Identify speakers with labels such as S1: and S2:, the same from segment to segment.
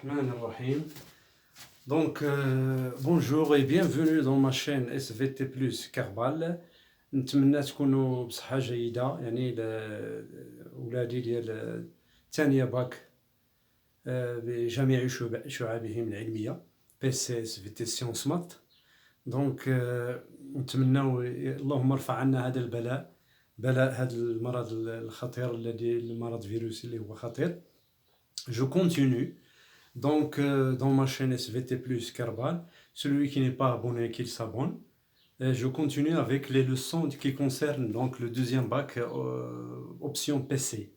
S1: Rahman Rahim. Donc, bonjour et bienvenue dans ma chaîne SVT Plus Karbal. نتمنى تكونوا بصحة جيدة. يعني أولادي ديال ثانية باك بجميع شعابهم العلمية PCS SVT سيونس مات. دونك نتمناو اللهم ارفع عنا هذا البلاء، بلاء هذا المرض الخطير الذي المرض فيروسي اللي هو خطير. Je continue donc dans ma chaîne SVT Plus Karbal. Celui qui n'est pas abonné, qu'il s'abonne. Je continue avec les leçons qui concernent donc le deuxième bac option PC.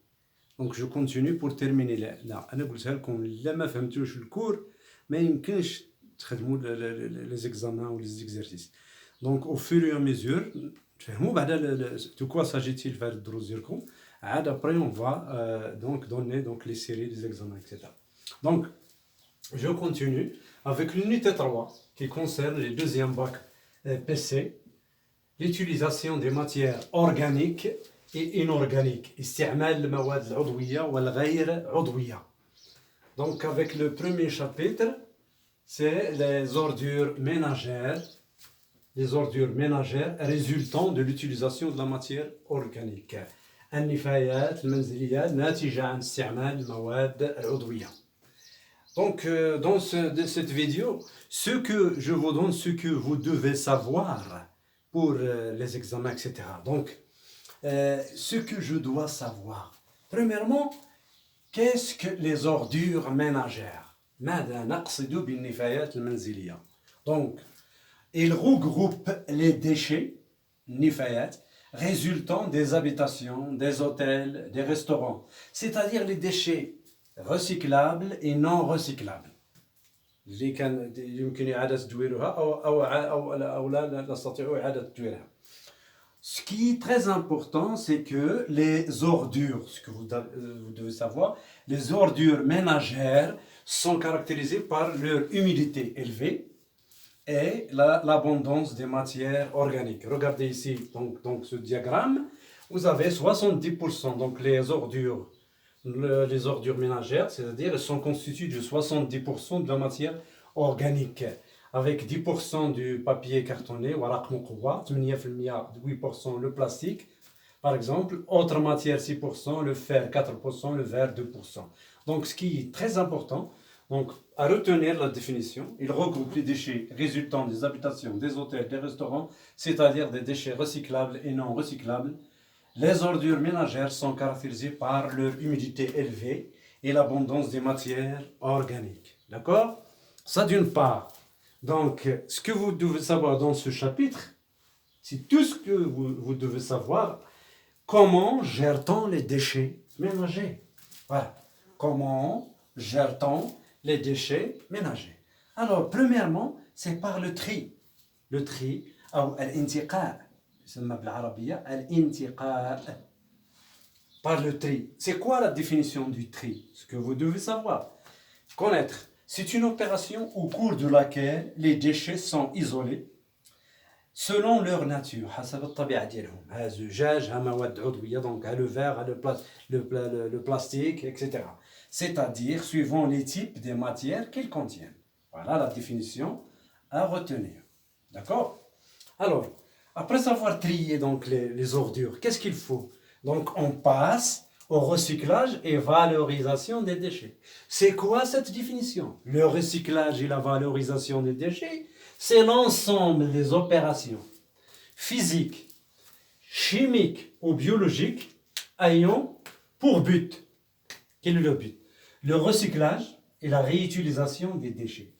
S1: Donc je continue pour terminer là. أنا قلتها لكم لا ما فهمتوش الكور ما يمكنش تخدموا les examens ou les exercices. Donc au fur et à mesure تفهموا بعدا de quoi s'agit-il في هاد الدروس ديالكم. عاد après on va donc donner donc les séries des examens, etc. Donc je continue avec l'unité 3 qui concerne les deuxièmes bacs PC, l'utilisation des matières organiques et inorganiques, استعمال المواد العضوية والغير عضوية. Donc avec le premier chapitre, c'est les ordures ménagères résultant de l'utilisation de la matière organique. النفايات المنزلية الناتجة عن استعمال المواد العضوية. Donc, dans cette vidéo, ce que je vous donne, ce que vous devez savoir pour les examens, etc. Donc, ce que je dois savoir. Premièrement, qu'est-ce que les ordures ménagères? ماذا نقصد بالنفايات المنزلية? Donc, ils regroupent les déchets, نفايات, résultant des habitations, des hôtels, des restaurants. C'est-à-dire les déchets recyclables et non recyclables. اللي كان يمكن إعادة تدويرها أو لا نستطيع إعادة تدويرها. Ce qui est très important, c'est que les ordures, ce que vous devez savoir, les ordures ménagères sont caractérisées par leur humidité élevée et l'abondance des matières organiques. Regardez ici donc ce diagramme, vous avez 70%, donc les ordures ménagères, c'est-à-dire elles sont constituées de 70% de la matière organique, avec 10% du papier cartonné, 8% le plastique, par exemple, autre matière 6%, le fer 4%, le verre 2%. Donc ce qui est très important, donc à retenir la définition, il regroupe les déchets résultant des habitations, des hôtels, des restaurants, c'est-à-dire des déchets recyclables et non recyclables. Les ordures ménagères sont caractérisées par leur humidité élevée et l'abondance des matières organiques. D'accord? Ça d'une part. Donc, ce que vous devez savoir dans ce chapitre, c'est tout ce que vous devez savoir. Comment gère-t-on les déchets ménagers? Voilà. Comment gère-t-on les déchets ménagers? Alors, premièrement, c'est par le tri. Le tri, ou l'intiqaa. يسمى بالعربية الانتقاء. Par le tri. C'est quoi la définition du tri? Ce que vous devez savoir. Connaître. C'est une opération au cours de laquelle les déchets sont isolés selon leur nature. حسب الطبيعة ديالهم. ها زجاج, ها مواد عضوية, donc ها le verre, ها le plastique, etc. C'est-à-dire suivant les types des matières qu'ils contiennent. Voilà la définition à retenir. D'accord? Alors, après avoir trié donc les ordures, qu'est-ce qu'il faut? Donc on passe au recyclage et valorisation des déchets. C'est quoi cette définition? Le recyclage et la valorisation des déchets, c'est l'ensemble des opérations physiques, chimiques ou biologiques ayant pour but. Quel est le but? Le recyclage et la réutilisation des déchets.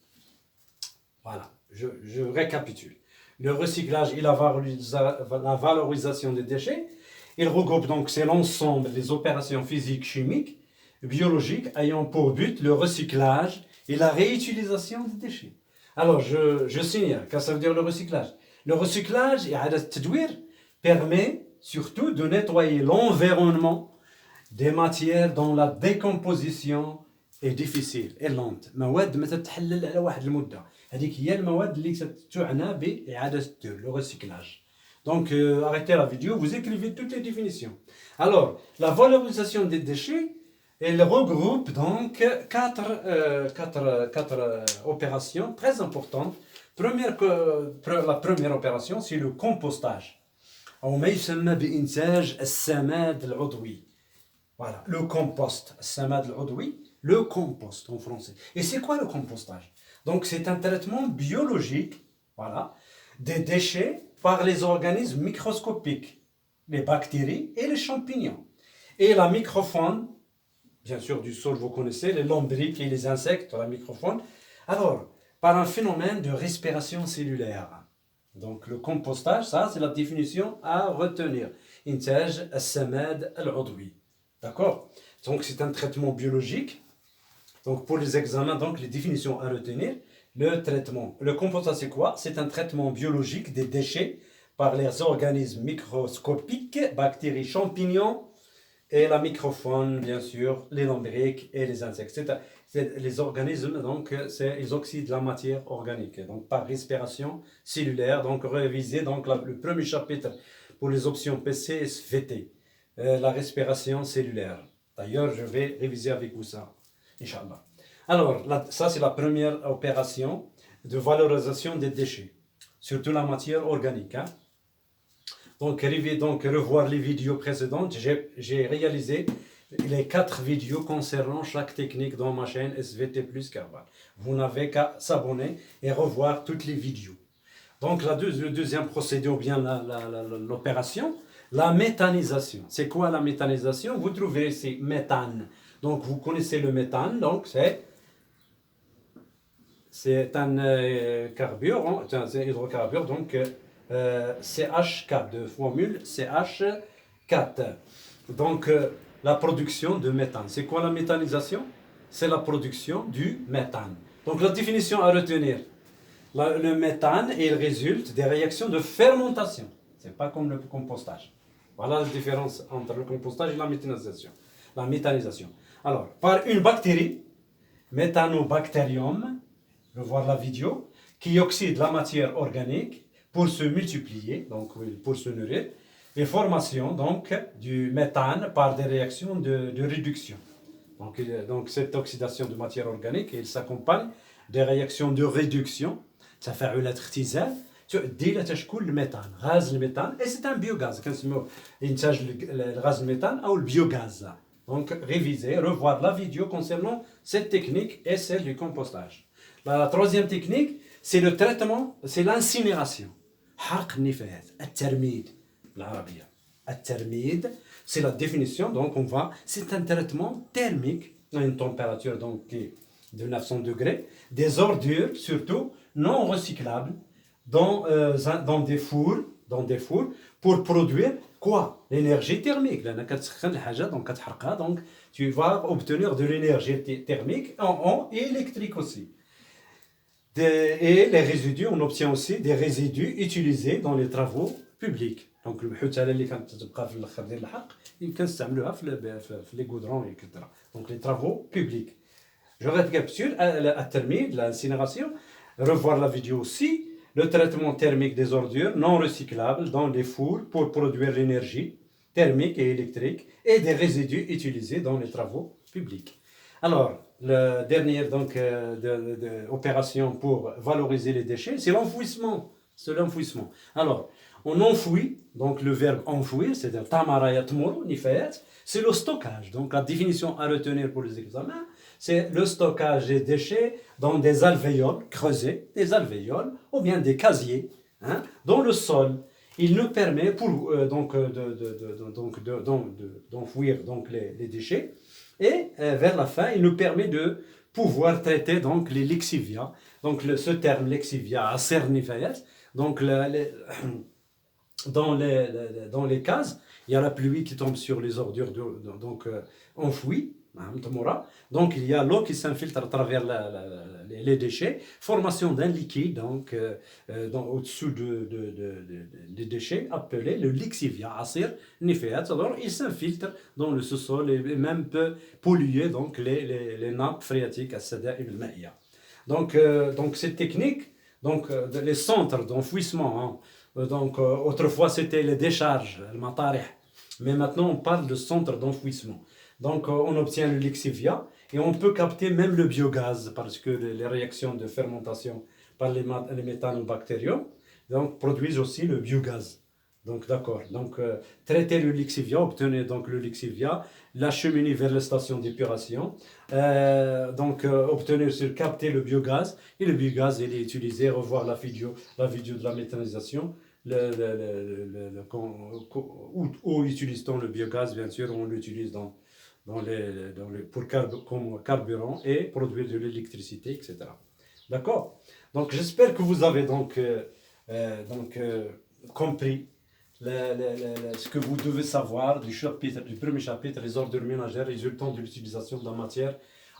S1: Voilà, je récapitule. Le recyclage et la valorisation des déchets, il regroupe donc, c'est l'ensemble des opérations physiques, chimiques, biologiques ayant pour but le recyclage et la réutilisation des déchets. Alors, je signale, qu'est-ce que ça veut dire le recyclage? Le recyclage et la tadwir permet surtout de nettoyer l'environnement des matières dont la décomposition est difficile et lente. مواد ما تتحلل على واحد المدة. هذيك هي المواد اللي تعنى بإعادة التدوير, le recyclage. Donc, arrêtez la vidéo, vous écrivez toutes les définitions. Alors, la valorisation des déchets, Elle regroupe donc quatre opérations très importantes. La première opération, c'est le compostage. أو ما يسمى بإنتاج السماد العضوي. Voilà, le compost, السماد العضوي, le compost en français. Et c'est quoi le compostage? Donc c'est un traitement biologique, voilà, des déchets par les organismes microscopiques, les bactéries et les champignons. Et la microfaune, bien sûr du sol, vous connaissez, les lombriques et les insectes, la microfaune. Alors, par un phénomène de respiration cellulaire. Donc le compostage, ça c'est la définition à retenir. إنتاج السماد العضوي. D'accord? Donc c'est un traitement biologique. Donc pour les examens, donc les définitions à retenir. Le traitement. Le compostage c'est quoi? C'est un traitement biologique des déchets par les organismes microscopiques, bactéries, champignons et la microfaune, bien sûr, les lombriques et les insectes. C'est les organismes, donc ils oxydent la matière organique, donc par respiration cellulaire. Donc réviser donc le premier chapitre pour les options PC et SVT, la respiration cellulaire. D'ailleurs, je vais réviser avec vous ça, Inch'Allah. Alors, ça c'est la première opération de valorisation des déchets, surtout la matière organique. Hein. Donc revoir les vidéos précédentes. J'ai réalisé les 4 vidéos concernant chaque technique dans ma chaîne SVT plus Carval. Vous n'avez qu'à s'abonner et revoir toutes les vidéos. Donc le deuxième procédé, ou bien l'opération, la méthanisation. C'est quoi la méthanisation? Vous trouvez ici méthane. Donc vous connaissez le méthane, donc c'est un carburant, c'est un hydrocarbure, donc CH4, de formule CH4. Donc la production de méthane. C'est quoi la méthanisation? C'est la production du méthane. Donc la définition à retenir. Le méthane, il résulte des réactions de fermentation. C'est pas comme le compostage. Voilà la différence entre le compostage et la méthanisation. La méthanisation. Alors, par une bactérie, Methanobacterium, revoir la vidéo, qui oxyde la matière organique pour se multiplier, donc pour se nourrir, et formation donc du méthane par des réactions de réduction. Donc cette oxydation de matière organique, elle s'accompagne des réactions de réduction. تفاعلات اختزال تؤدي الى تشكيل الميثان غاز الميثان et c'est un biogaz كنسميوه انتاج الغاز الميثان او البيوغاز. Donc réviser, revoir la vidéo concernant cette technique et celle du compostage. La troisième technique, c'est le traitement, c'est l'incinération. حرق النفايات, الترميد بالعربية. الترميد, c'est la définition, donc c'est un traitement thermique à une température donc de 900 degrés, des ordures surtout non recyclables dans des fours pour produire quoi? L'énergie thermique. Donc tu vas obtenir de l'énergie thermique et électrique aussi. Et les résidus, on obtient aussi des résidus utilisés dans les travaux publics. Donc الحوتة اللي كانت تبقى في الاخر ديال الحق يمكن نستعملوها في les goudrons etc. Donc les travaux publics. Je récapitule الترميد, l'incinération. Revoir la vidéo aussi. Le traitement thermique des ordures non recyclables dans les fours pour produire l'énergie thermique et électrique et des résidus utilisés dans les travaux publics. Alors, la dernière opération pour valoriser les déchets, c'est l'enfouissement. C'est l'enfouissement. Alors, on enfouit, donc le verbe enfouir, c'est-à-dire tamara yatmuru, nifayat, c'est le stockage. Donc la définition à retenir pour les examens, c'est le stockage des déchets dans des alvéoles creusés, des alvéoles ou bien des casiers, hein, dans le sol. Il nous permet d'enfouir donc les déchets et vers la fin, il nous permet de pouvoir traiter donc les lexivia. Donc ce terme lexivia, aser nifayat, donc dans les cases, il y a la pluie qui tombe sur les ordures enfouies. Donc il y a l'eau qui s'infiltre à travers les déchets, formation d'un liquide donc au-dessous des déchets appelé le lixivia, asir nifayat. Alors il s'infiltre dans le sous-sol et même peut polluer donc les nappes phréatiques à Sada'im al-Ma'ia. Donc cette technique, les centres d'enfouissement, autrefois c'était les décharges, le matarih, mais maintenant on parle de centres d'enfouissement. Donc, on obtient le lexivia et on peut capter même le biogaz parce que les réactions de fermentation par les méthanobactériums donc, produisent aussi le biogaz. Donc, d'accord. Donc, traiter le lexivia, obtenir donc le lexivia, l'acheminer vers la station d'épuration, obtenir, capter le biogaz et le biogaz, il est utilisé, revoir la vidéo de la méthanisation. Où utilise-t-on le biogaz? Bien sûr, on l'utilise comme carburant et produire de l'électricité, etc. D'accord? Donc, j'espère que vous avez compris ce que vous devez savoir du premier chapitre, les ordures ménagères résultant de l'utilisation de la matière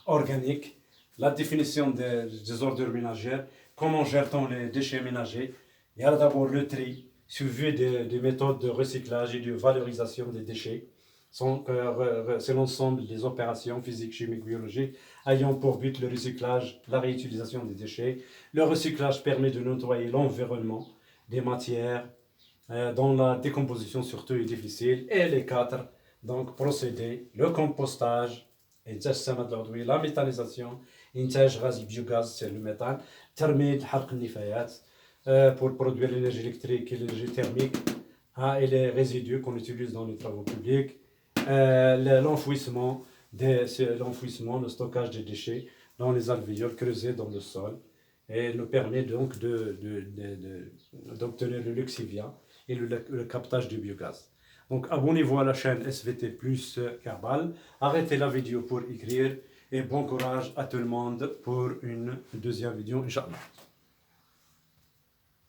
S1: organique, la définition des ordures ménagères, comment gère-t-on les déchets ménagers. Il y a d'abord le tri, suivi des méthodes de recyclage et de valorisation des déchets. C'est l'ensemble des opérations physiques, chimiques, biologiques ayant pour but le recyclage, la réutilisation des déchets. Le recyclage permet de nettoyer l'environnement des matières dont la décomposition surtout est difficile. Et les quatre procédés, le compostage, la méthanisation, إنتاج غاز biogaz, c'est le méthane, ترميد حرق النفايات pour produire l'énergie électrique et l'énergie thermique et les résidus qu'on utilise dans les travaux publics, l'enfouissement, le stockage des déchets dans les alvéoles creusés dans le sol et nous permet donc d'obtenir le lexivia et le captage du biogaz. Donc abonnez-vous à la chaîne SVT plus Kerbal, arrêtez la vidéo pour écrire et bon courage à tout le monde pour une deuxième vidéo, Inch'Allah.